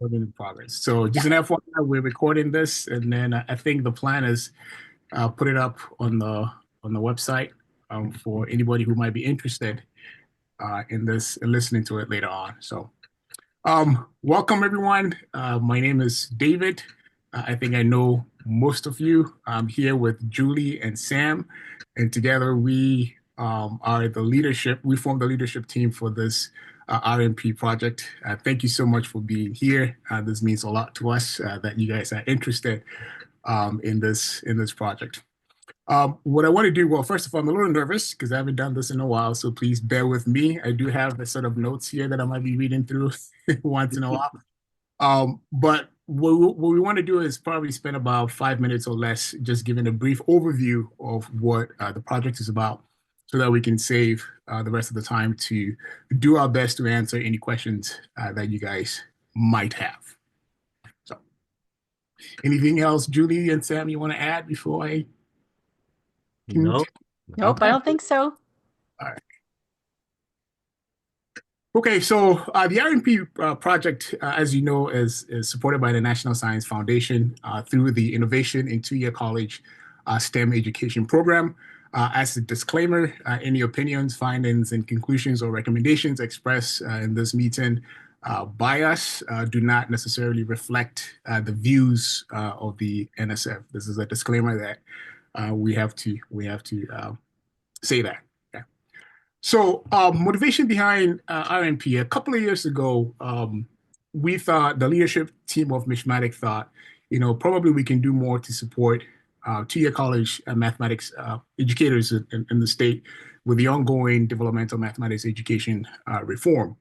Recording in progress. So just an FYI, we're recording this, and then I think the plan is put it up on the website for anybody who might be interested in this and listening to it later on. So welcome everyone. My name is David. I think I know most of you. I'm here with Julie and Sam, and together we are the leadership. We form the leadership team for this RMP project. Thank you so much for being here. This means a lot to us that you guys are interested in this project. What I want to do, well, first of all, I'm a little nervous because I haven't done this in a while, so please bear with me. I do have a set of notes here that I might be reading through once in a while. But what we want to do is probably spend about 5 minutes or less just giving a brief overview of what the project is about so that we can save the rest of the time to do our best to answer any questions that you guys might have. So, anything else, Julie and Sam, you want to add before I continue? No. Nope, I don't think so. All right. Okay, so the RMP project, as you know, is supported by the National Science Foundation through the Innovation in Two-Year College STEM Education Program. As a disclaimer, any opinions, findings, and conclusions or recommendations expressed in this meeting by us do not necessarily reflect the views of the NSF. This is a disclaimer that we have to say that. So motivation behind RMP, a couple of years ago, we thought, the leadership team of Mishmatic thought, probably we can do more to support two-year college mathematics educators in the state with the ongoing developmental mathematics education reform.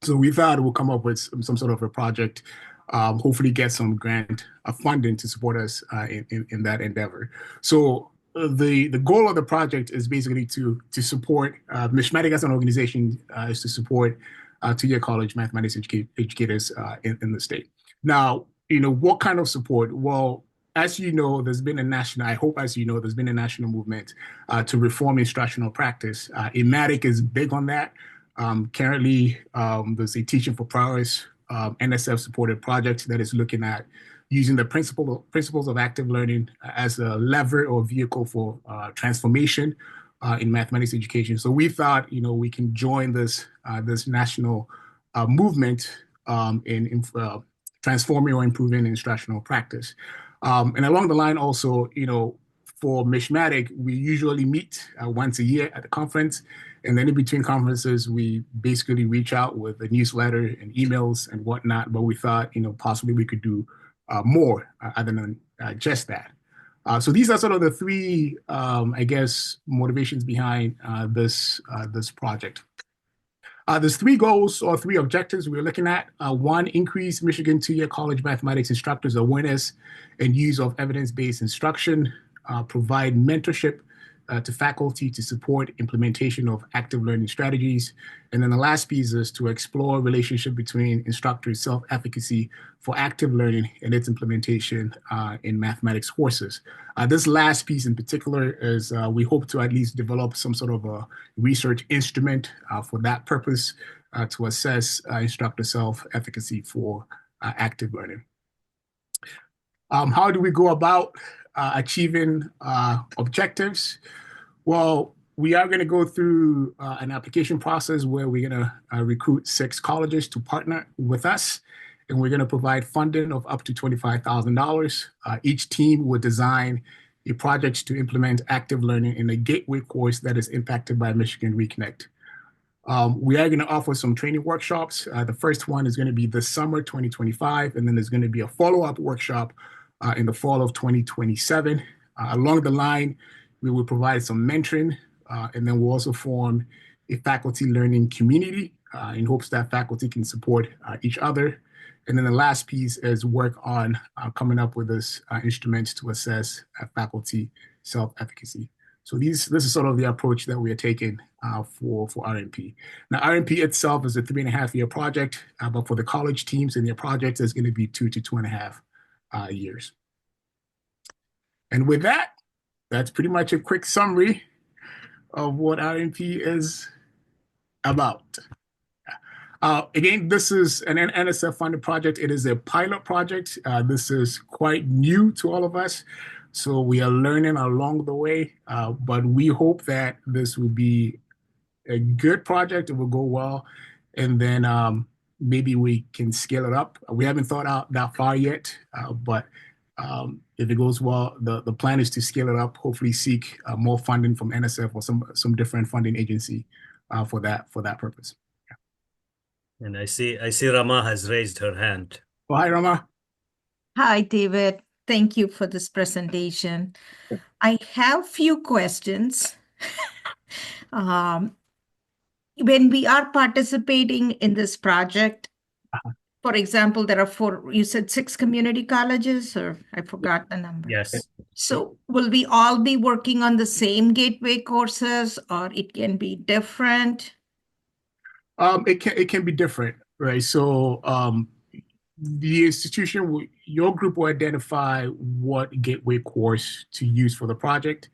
So we thought we'll come up with some sort of a project, hopefully get some grant funding to support us in that endeavor. So the goal of the project is basically to support Mishmatic as an organization is to support two-year college mathematics educators in the state. Now, what kind of support? Well, as you know, there's been a national, I hope as you know, there's been a national movement to reform instructional practice. IMATIC is big on that. Currently, there's a Teaching for Progress NSF-supported project that is looking at using the principles of active learning as a lever or vehicle for transformation in mathematics education. So we thought, we can join this national movement in transforming or improving instructional practice. And along the line also, for Mishmatic, we usually meet once a year at the conference. And then in between conferences, we basically reach out with a newsletter and emails and whatnot. But we thought, possibly we could do more other than just that. So these are sort of the three, I guess, motivations behind this project. There's three goals or three objectives we're looking at. One, increase Michigan two-year college mathematics instructors' awareness and use of evidence-based instruction, provide mentorship to faculty to support implementation of active learning strategies. And then the last piece is to explore relationship between instructor self-efficacy for active learning and its implementation in mathematics courses. This last piece in particular is we hope to at least develop some sort of a research instrument for that purpose to assess instructor self-efficacy for active learning. How do we go about achieving objectives? Well, we are going to go through an application process where we're going to recruit 6 colleges to partner with us, and we're going to provide funding of up to $25,000. Each team will design a project to implement active learning in a gateway course that is impacted by Michigan Reconnect. We are going to offer some training workshops. The first one is going to be this summer 2025, and then there's going to be a follow-up workshop in the fall of 2027. Along the line, we will provide some mentoring, and then we'll also form a faculty learning community in hopes that faculty can support each other. And then the last piece is work on coming up with this instruments to assess faculty self-efficacy. So this is sort of the approach that we are taking for RMP. Now, RMP itself is a 3.5-year project, but for the college teams and their projects, it's going to be 2 to 2.5 years. And with that, that's pretty much a quick summary of what RMP is about. Again, this is an NSF-funded project. It is a pilot project. This is quite new to all of us, so we are learning along the way. But we hope that this will be a good project. It will go well, and then maybe we can scale it up. We haven't thought out that far yet, but if it goes well, the plan is to scale it up. Hopefully, seek more funding from NSF or some different funding agency for that purpose. And I see Rama has raised her hand. Well, hi, Rama. Hi, David. Thank you for this presentation. I have few questions. When we are participating in this project, for example, there are you said 6 community colleges, or I forgot the number. Yes. So will we all be working on the same gateway courses, or it can be different? It can be different, right? So the institution, your group will identify what gateway course to use for the project.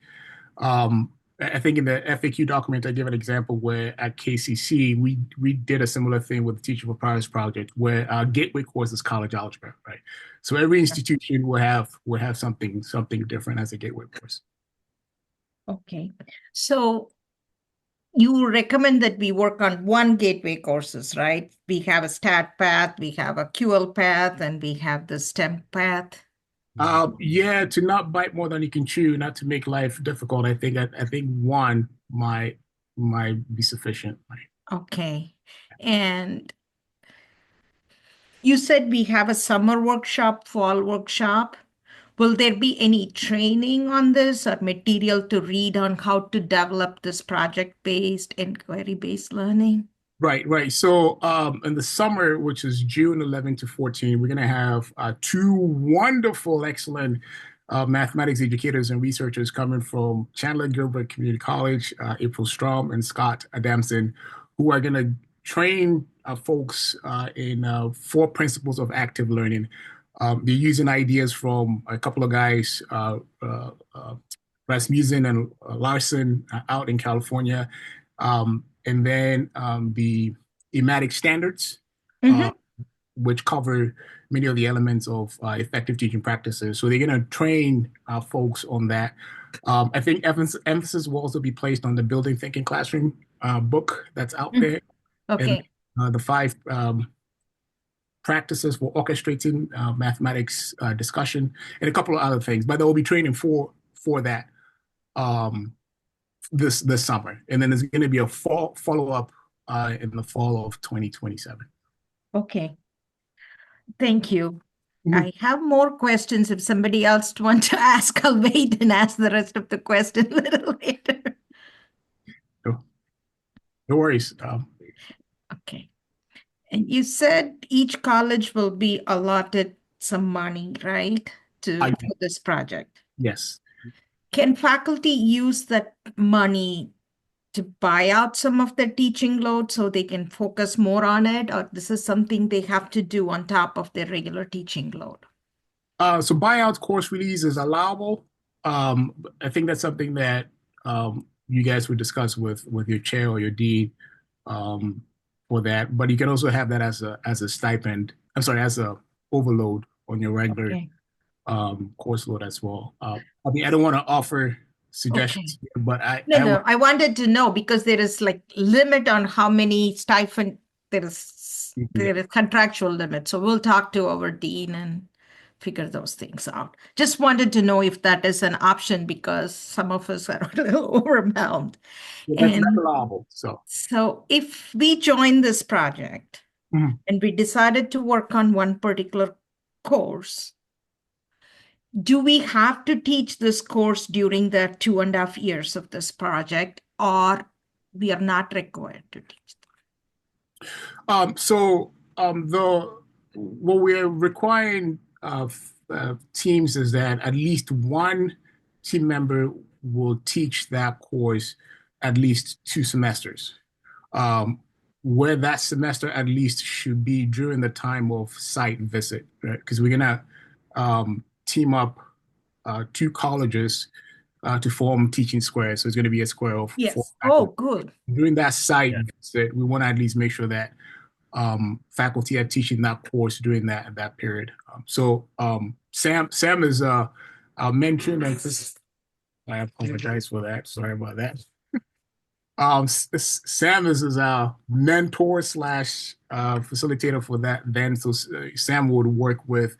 I think in the FAQ document, I give an example where at KCC, we did a similar thing with the Teacher for Progress project, where our gateway course is college algebra, right? So every institution will have something different as a gateway course. Okay. So you recommend that we work on one gateway courses, right? We have a stat path, we have a QL path, and we have the STEM path. Yeah, to not bite more than you can chew, not to make life difficult. I think one might be sufficient. Okay. And you said we have a summer workshop, fall workshop. Will there be any training on this or material to read on how to develop this project-based and query-based learning? Right. So in the summer, which is June 11 to 14, we're going to have two wonderful, excellent mathematics educators and researchers coming from Chandler Gilbert Community College, April Strom and Scott Adamson, who are going to train folks in 4 principles of active learning. They're using ideas from a couple of guys, Rasmussen and Larson out in California. And then the EMATIC standards, which cover many of the elements of effective teaching practices. So they're going to train folks on that. I think emphasis will also be placed on the Building Thinking Classroom book that's out there. Okay. And the 5 practices for orchestrating mathematics discussion and a couple of other things. But there will be training for that. This summer, and then there's going to be a follow-up in the fall of 2027. Okay. Thank you. I have more questions. If somebody else wants to ask, I'll wait and ask the rest of the question a little later. No worries. Okay. And you said each college will be allotted some money, right, for this project? Yes. Can faculty use that money to buy out some of their teaching load so they can focus more on it, or this is something they have to do on top of their regular teaching load? So buyout course release is allowable. I think that's something that you guys would discuss with your chair or your dean for that. But you can also have that as a stipend. I'm sorry, as a overload on your regular course load as well. I mean, I don't want to offer suggestions, but I wanted to know because there is like limit on how many stipend there is contractual limit. So we'll talk to our dean and figure those things out. Just wanted to know if that is an option because some of us are a little overwhelmed. That's allowable. So if we join this project and we decided to work on one particular course, do we have to teach this course during the 2.5 years of this project, or we are not required to teach them? What we're requiring of teams is that at least one team member will teach that course at least 2 semesters, where that semester at least should be during the time of site visit, right? Because we're going to team up 2 colleges to form teaching squares. So it's going to be a square of 4 faculty. Good. During that site visit, we want to at least make sure that faculty are teaching that course during that period. Sam is mentioned, and I apologize for that. Sorry about that. Sam is our mentor slash facilitator for that. Then, so Sam would work with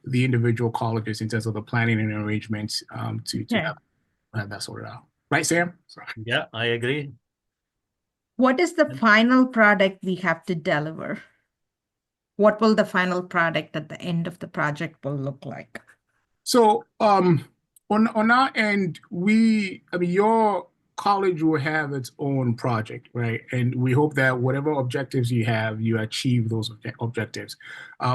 the individual colleges in terms of the planning and arrangements to have that sorted out. Right, Sam? Sorry. Yeah, I agree. What is the final product we have to deliver? What will the final product at the end of the project will look like? So on our end, your college will have its own project, right? And we hope that whatever objectives you have, you achieve those objectives.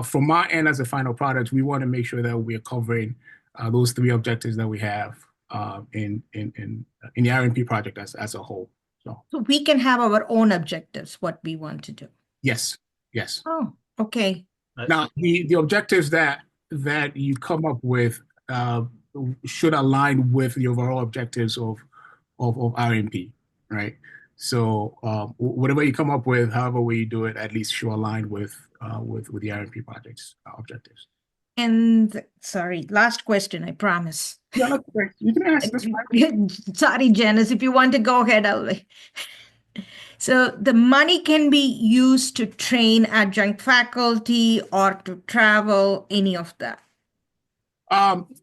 From my end, as a final product, we want to make sure that we're covering those three objectives that we have in the RMP project as a whole. So we can have our own objectives, what we want to do. Yes. Oh, okay. Now, the objectives that you come up with should align with the overall objectives of RMP, right? So whatever you come up with, however we do it, at least should align with the RMP project's objectives. And sorry, last question, I promise. Yeah, that's great. You can ask this one. Sorry, Janice, if you want to go ahead, I'll wait. So the money can be used to train adjunct faculty or to travel, any of that.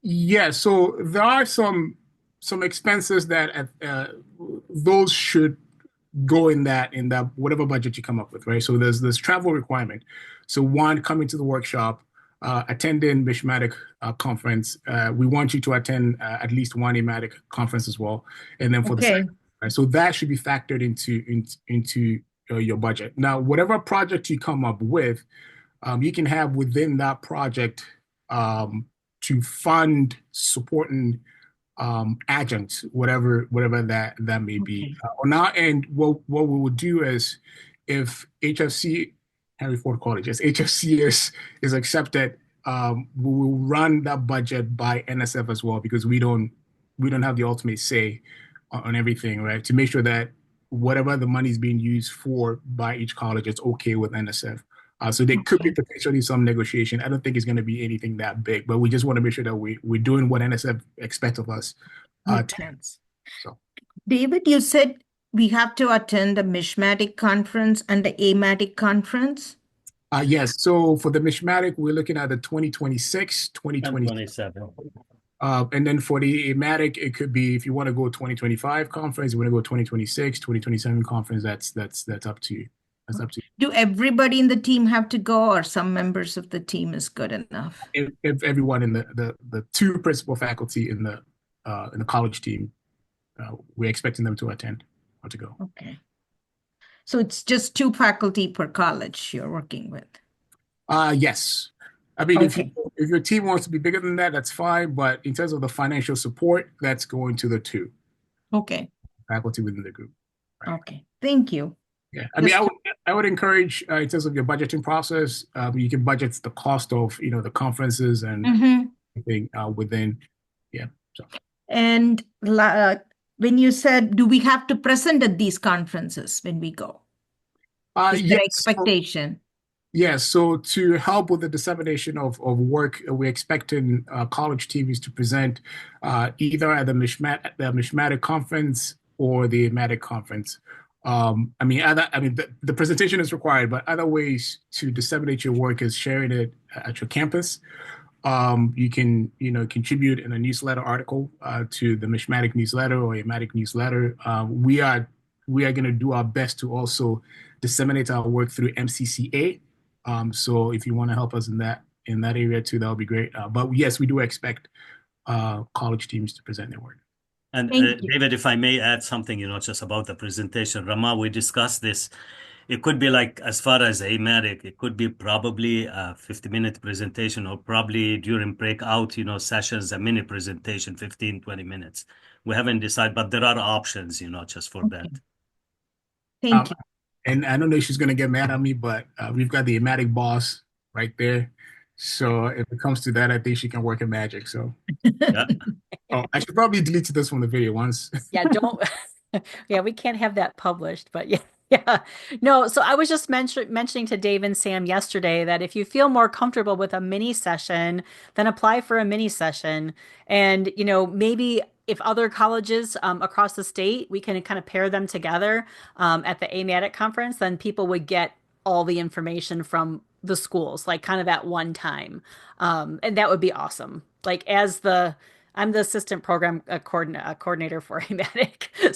Yeah, so there are some expenses that those should go in that whatever budget you come up with, right? So there's this travel requirement. So one, coming to the workshop, attending Mishmatic conference. We want you to attend at least one Ematic conference as well, and then for the second, right? So that should be factored into your budget. Now, whatever project you come up with, you can have within that project to fund supporting adjuncts, whatever that may be. On our end, what we would do is, if HFC, Henry Ford College, as HFC is accepted, we will run that budget by NSF as well, because we don't have the ultimate say on everything, right? To make sure that whatever the money is being used for by each college, it's okay with NSF. So there could be potentially some negotiation. I don't think it's going to be anything that big, but we just want to make sure that we're doing what NSF expects of us. So, David, you said we have to attend the Mishmatic conference and the Amatic conference? Yes. So for the Mishmatic, we're looking at the 2026, 2027. And then for the Amatic, it could be, if you want to go 2025 conference, you want to go 2026, 2027 conference, that's up to you. That's up to you. Do everybody in the team have to go, or some members of the team is good enough? If everyone in the two principal faculty in the college team, we're expecting them to attend or to go. Okay. So it's just two faculty per college you're working with? Yes. I mean, if your team wants to be bigger than that, that's fine. But in terms of the financial support, that's going to the two faculty within the group. Right? Okay. Thank you. Yeah. I mean, I would encourage, in terms of your budgeting process, you can budget the cost of, the conferences and everything within. Yeah. So. And when you said, do we have to present at these conferences when we go? Is there expectation? Yes. So to help with the dissemination of work, we're expecting college teams to present either at the Mishmatic conference or the Amatic conference. The presentation is required, but other ways to disseminate your work is sharing it at your campus. You can, contribute in a newsletter article to the Mishmatic newsletter or Amatic newsletter. We are going to do our best to also disseminate our work through MCCA. So if you want to help us in that area too, that would be great. But yes, we do expect college teams to present their work. And David, if I may add something, just about the presentation, Rama, we discussed this. It could be like, as far as Amatic, it could be probably a 50-minute presentation, or probably during breakout, sessions, a mini presentation, 15, 20 minutes. We haven't decided, but there are options, just for that. Thank you. And I don't know if she's going to get mad at me, but we've got the Amatic boss right there. So if it comes to that, I think she can work in magic. So yeah. Oh, I should probably delete this from the video once. Yeah, don't. Yeah, we can't have that published, but yeah. Yeah. No, so I was just mentioning to Dave and Sam yesterday that if you feel more comfortable with a mini session, then apply for a mini session. And, maybe if other colleges across the state, we can kind of pair them together at the AMATIC conference, then people would get all the information from the schools, like kind of at one time. And that would be awesome. Like I'm the assistant program coordinator for AMATIC.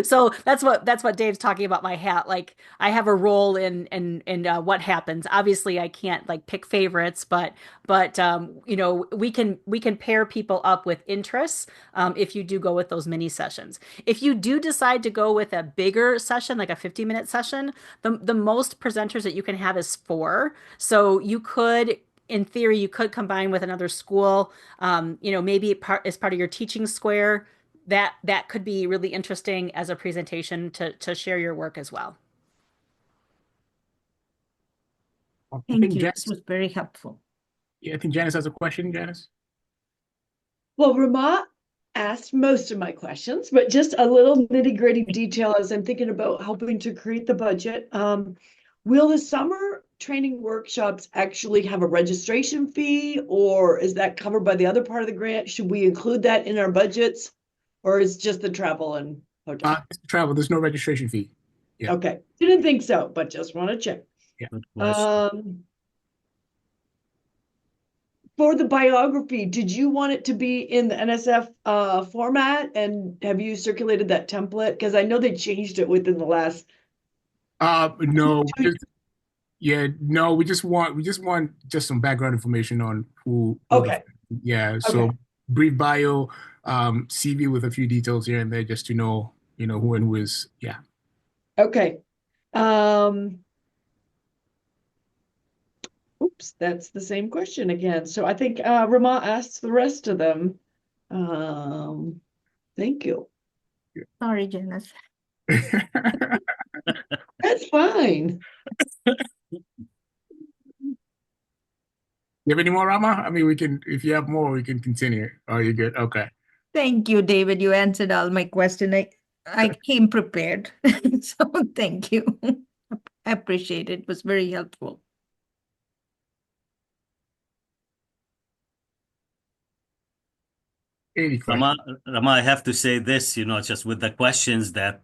So that's what Dave's talking about my hat. Like I have a role in what happens. Obviously, I can't like pick favorites, but we can pair people up with interests if you do go with those mini sessions. If you do decide to go with a bigger session, like a 50-minute session, the most presenters that you can have is four. So in theory, you could combine with another school, maybe as part of your teaching square. That could be really interesting as a presentation to share your work as well. I Thank think you. This Janice, was very helpful. yeah, I think Janice has a question, Janice. Well, Ramah asked most of my questions, but just a little nitty-gritty detail as I'm thinking about helping to create the budget. Will the summer training workshops actually have a registration fee, or is that covered by the other part of the grant? Should we include that in our budgets, or is just the travel and hotel? It's travel. There's no registration fee. Yeah. Okay, didn't think so, but just want to check. Yeah. Good question. For the biography, did you want it to be in the NSF format, and have you circulated that template? Because I know they changed it within the last. No, no, we just want some background information on Okay. Yeah, so Okay. brief bio, CV with a few details here and there just to know, who and who is, yeah. Okay. Oops, that's the same question again. So I think Ramah asked the rest of them. Thank you. Sorry, Janice. That's fine. You have any more, Rama? I mean, if you have more, we can continue. Oh, you're good. Okay. Thank you, David. You answered all my question. I came prepared. So thank you. I appreciate it. It was very helpful. Any questions? Rama, I have to say this, just with the questions that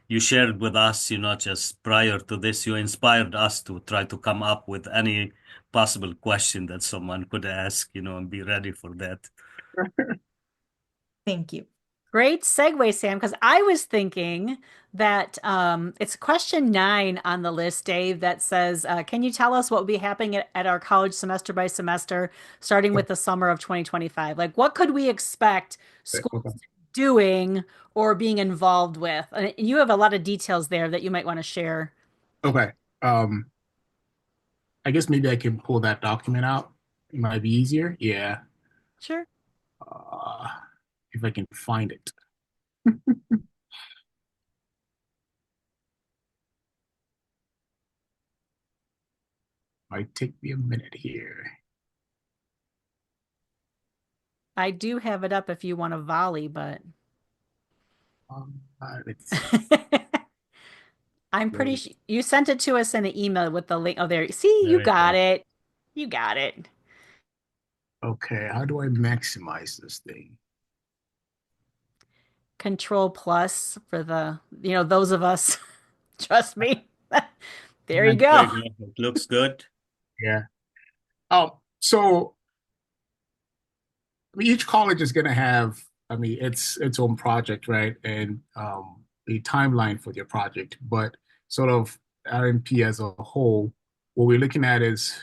you shared with us, just prior to this, you inspired us to try to come up with any possible question that someone could ask, and be ready for that. Thank you. Great segue, Sam, because I was thinking that it's question 9 on the list, Dave, that says, can you tell us what will be happening at our college semester by semester, starting with the summer of 2025? Like, what could we expect schools Okay. doing or being involved with? And you have a lot of details there that you might want to share. Okay. I guess maybe I can pull that document out. It might be easier. Yeah. Sure. If I can find it. Might take me a minute here. I do have it up if you want to volley, but Let's see. I'm pretty sure you sent it to us in an email with the link. Oh, there. See, you got it. You got it. Okay, how do I maximize this thing? Control plus for those of us. Trust me. There you go. It looks good. Yeah. So each college is going to have, its own project, right? And a timeline for their project. But sort of RMP as a whole, what we're looking at is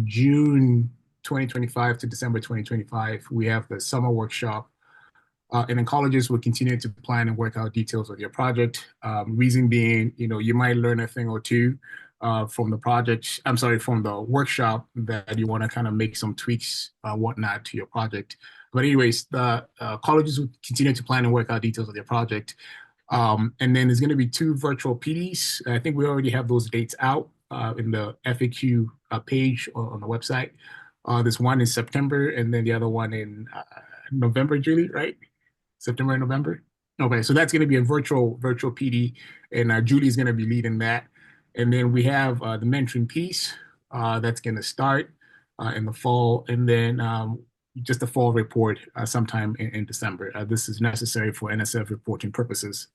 June 2025 to December 2025, we have the summer workshop. And then colleges will continue to plan and work out details of your project. Reason being, you might learn a thing or two from the project. I'm sorry, from the workshop that you want to kind of make some tweaks, whatnot to your project. But anyways, the colleges will continue to plan and work out details of their project. And then there's going to be 2 virtual PDs. I think we already have those dates out in the FAQ page on the website. There's one in September and then the other one in November, Julie, right? September and November? Okay, so that's going to be a virtual PD, and Julie's going to be leading that. And then we have the mentoring piece that's going to start in the fall, and then just a fall report sometime in December. This is necessary for NSF reporting purposes.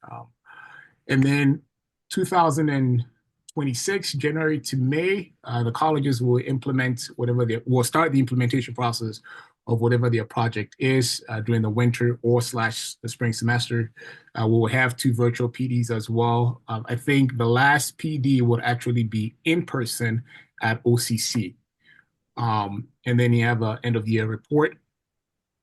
And then 2026, January to May, the colleges will implement will start the implementation process of whatever their project is during the winter or / the spring semester. We will have 2 virtual PDs as well. I think the last PD would actually be in person at OCC. And then you have an end of year report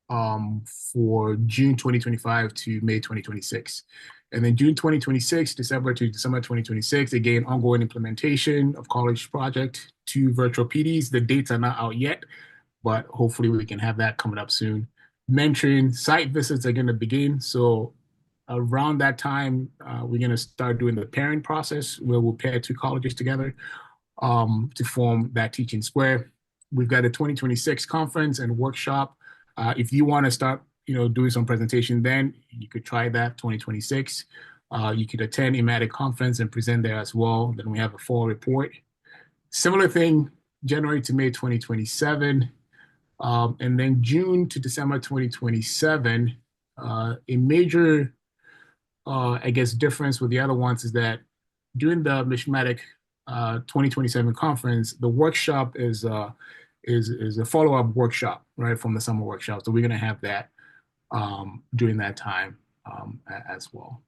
for June 2025 to May 2026. And then June 2026, December to December 2026, again, ongoing implementation of college project, 2 virtual PDs. The dates are not out yet, but hopefully we can have that coming up soon. Mentoring site visits are going to begin. So around that time, we're going to start doing the pairing process where we'll pair 2 colleges together to form that teaching square. We've got a 2026 conference and workshop. If you want to start, doing some presentation, then you could try that 2026. You could attend IMATIC conference and present there as well. Then we have a fall report. Similar thing, January to May 2027. And then June to December 2027. A major, I guess, difference with the other ones is that during the MISHMATIC 2027 conference, the workshop is a follow-up workshop, right, from the summer workshop. So we're going to have that during that time as well.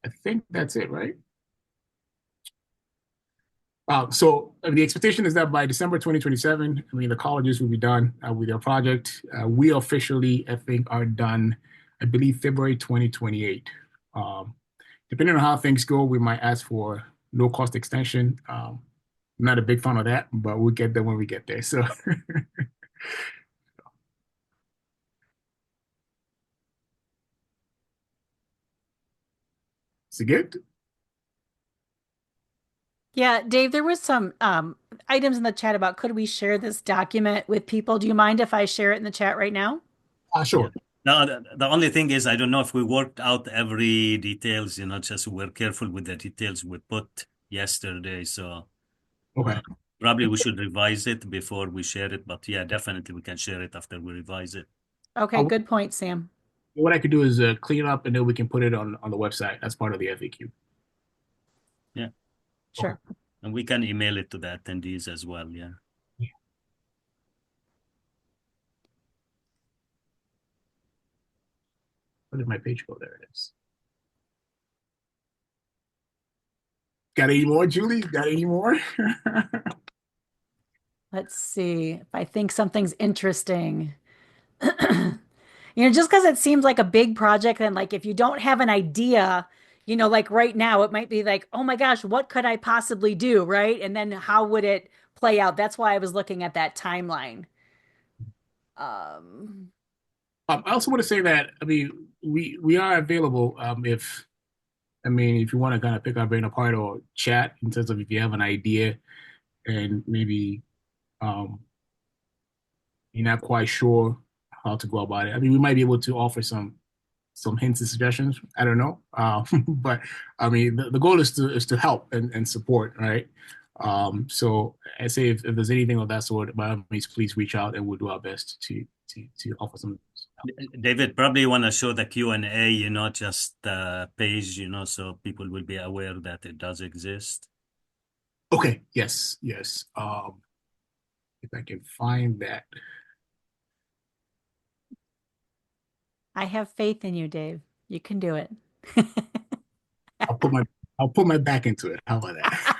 I think that's it, right? So the expectation is that by December 2027, the colleges will be done with their project. We officially, I think, are done, I believe, February 2028. Depending on how things go, we might ask for no-cost extension. I'm not a big fan of that, but we'll get there when we get there. So, is it good? Yeah, Dave, there was some items in the chat about could we share this document with people? Do you mind if I share it in the chat right now? Sure. No, the only thing is I don't know if we worked out every details, just we're careful with the details we put yesterday. So Okay. probably we should revise it before we share it. But yeah, definitely we can share it after we revise it. Okay, good point, Sam. What I could do is clean it up and then we can put it on the website as part of the FAQ. Yeah. Sure. Okay. And we can email it to the attendees as well. Yeah. Where did my page go? There it is. Got any more, Julie? Got any more? Let's see if I think something's interesting. Just because it seems like a big project, and like if you don't have an idea, like right now, it might be like, oh my gosh, what could I possibly do, right? And then how would it play out? That's why I was looking at that timeline. I also want to say that we are available if you want to kind of pick our brain apart or chat in terms of if you have an idea and maybe you're not quite sure how to go about it. We might be able to offer some hints and suggestions. I don't know, but the goal is to help and support, right? So I say if there's anything of that sort, by all means, please reach out and we'll do our best to offer some help. David, probably want to show the Q&A, just the page, so people will be aware that it does exist. Okay. Yes. If I can find that. I have faith in you, Dave. You can do it. I'll put my back into it. How about that?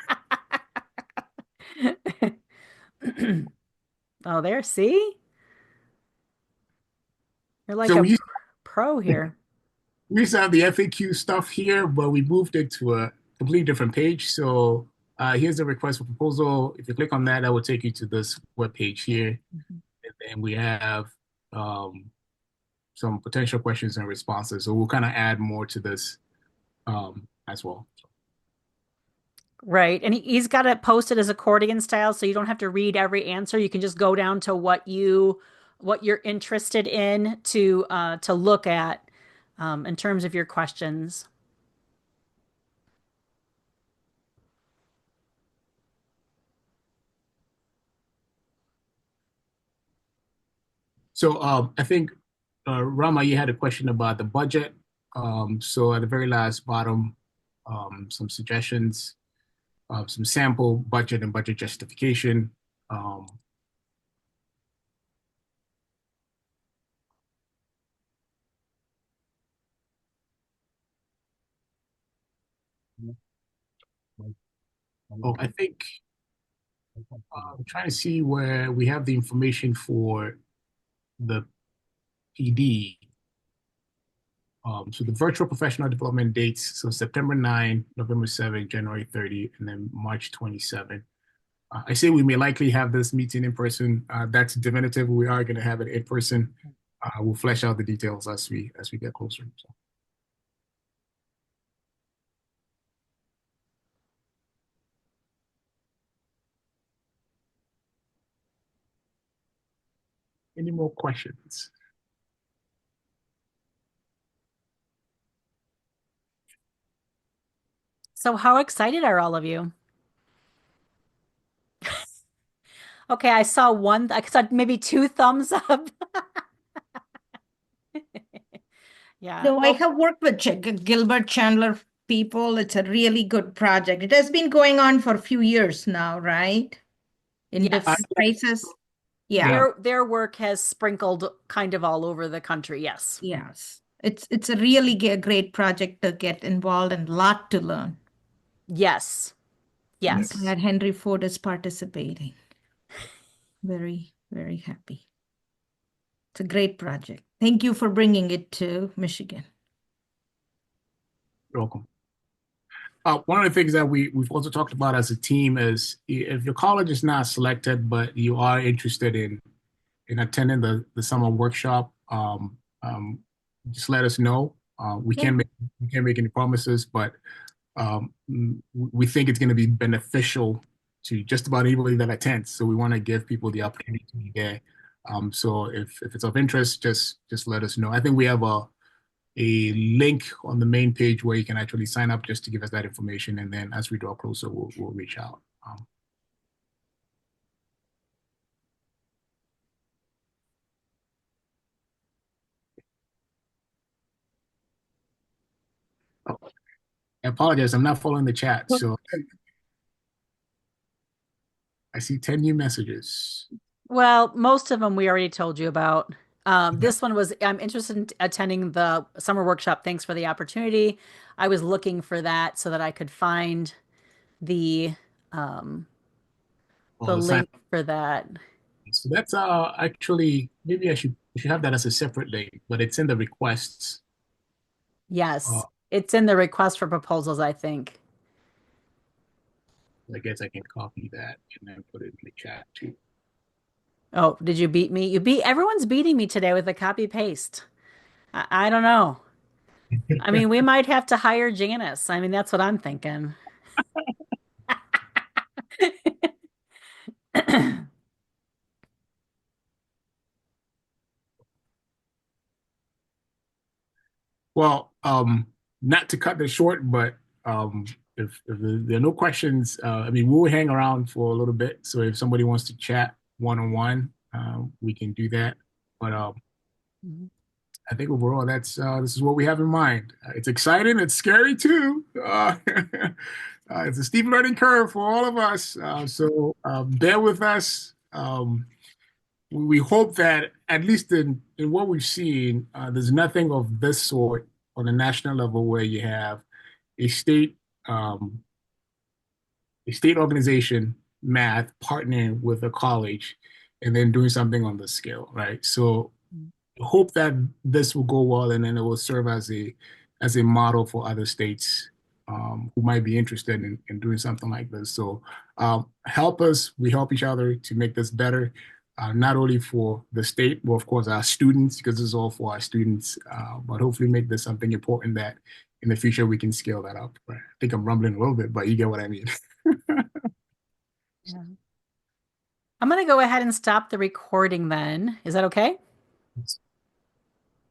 Oh, there, see? You're like so pro here. We used to have the FAQ stuff here, but we moved it to a completely different page. So here's the request for proposal. If you click on that, that will take you to this web page here. And then we have some potential questions and responses. So we'll kind of add more to this as well. Right. And he's got it posted as accordion style, so you don't have to read every answer. You can just go down to what you what you're interested in to look at in terms of your questions. So I think, Rama, you had a question about the budget. So at the very last bottom, some suggestions, some sample budget and budget justification. Um, I think I'm trying to see where we have the information for the PD. So the virtual professional development dates, so September 9, November 7, January 30, and then March 27. I say we may likely have this meeting in person. That's definitive. We are going to have it in person. We'll flesh out the details as we get closer. So. Any more questions? So how excited are all of you? Okay, I saw maybe two thumbs up. Yeah. No, I Well, have worked with Gilbert Chandler people. It's a really good project. It has been going on for a few years now, right? In yes. different places. Yeah. Their work has sprinkled kind of all over the country. Yes. Yes. It's a really great project to get involved and a lot to learn. Yes. I'm Yes. glad Henry Ford is participating. Very, very happy. It's a great project. Thank you for bringing it to Michigan. You're welcome. One of the things that we've also talked about as a team is if your college is not selected, but you are interested in attending the summer workshop, just let us know. We can't make any promises, but we think it's going to be beneficial to just about anybody that attends. So we want to give people the opportunity to be there. So if it's of interest, just let us know. I think we have a link on the main page where you can actually sign up just to give us that information. And then as we draw closer, we'll reach out. I apologize. I'm not following the chat. So I see 10 new messages. Well, most of them we already told you about. This one was, I'm interested in attending the summer workshop. Thanks for the opportunity. I was looking for that so that I could find the link for that. So that's actually, maybe I should have that as a separate link, but it's in the requests. Yes, it's in the request for proposals, I think. I guess I can copy that and then put it in the chat too. Oh, did you beat me? Everyone's beating me today with the copy paste. I don't know. I mean, we might have to hire Janice. I mean, that's what I'm thinking. Well, not to cut this short, but if there are no questions, I mean, we'll hang around for a little bit. So if somebody wants to chat one-on-one, we can do that. But I think overall, this is what we have in mind. It's exciting. It's scary too. It's a steep learning curve for all of us. So bear with us. We hope that at least in what we've seen, there's nothing of this sort on a national level where you have a state organization, math, partnering with a college, and then doing something on the scale, right? So hope that this will go well, and then it will serve as a model for other states who might be interested in doing something like this. So help us. We help each other to make this better. Not only for the state, but of course our students, because this is all for our students, but hopefully make this something important that in the future we can scale that up. Right? I think I'm rumbling a little bit, but you get what I mean. Yeah. I'm going to go ahead and stop the recording then. Is that okay?